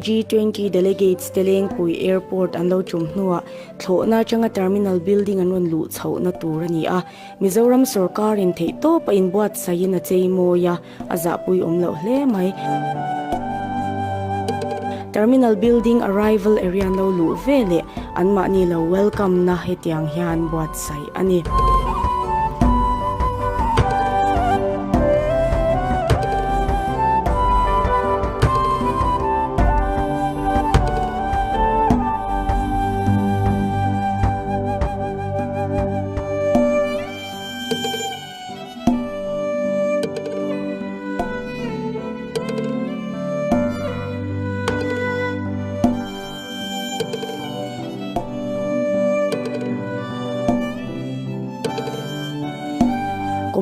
G20 delegates teleng pui airport an lo chum hnuwa thlawna changa terminal building an ron lu chhouna tur ani a Mizoram sarkar in thei to pa in buat sayin a cheimoya aza pui omlo hle mai terminal building arrival area lo lu vele an ma ni lo welcome na hetiang hian buat sai ani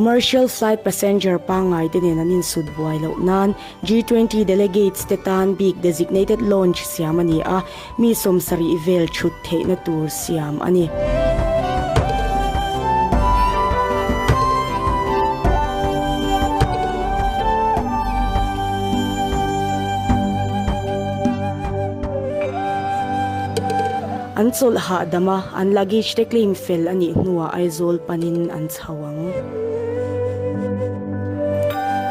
commercial flight passenger pangai tinin anin sudbuai lo nan G20 delegates tetan big designated launch siam ani a mi somsari vel chut theina tur siam ani Aizawl ha dama an luggage te claim fel ani hnuwa Aizawl panin an chhawang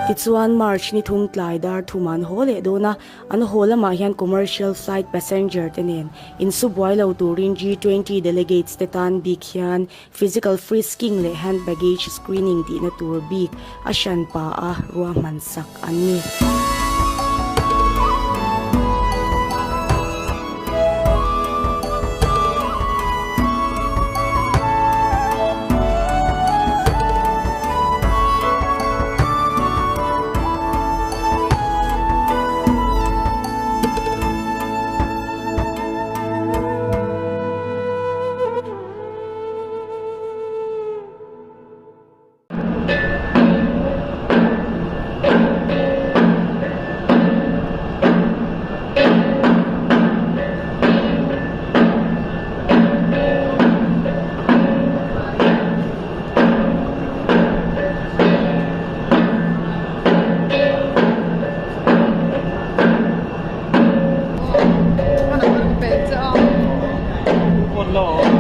Tichuan March ni thum tlai dar thuman hole dona an holama hian commercial flight passenger tenen in subwai lo turin G20 delegates tetan big hian physical frisking le hand baggage screening ti na tur big ashan pa a ruwa mansak ani Hello.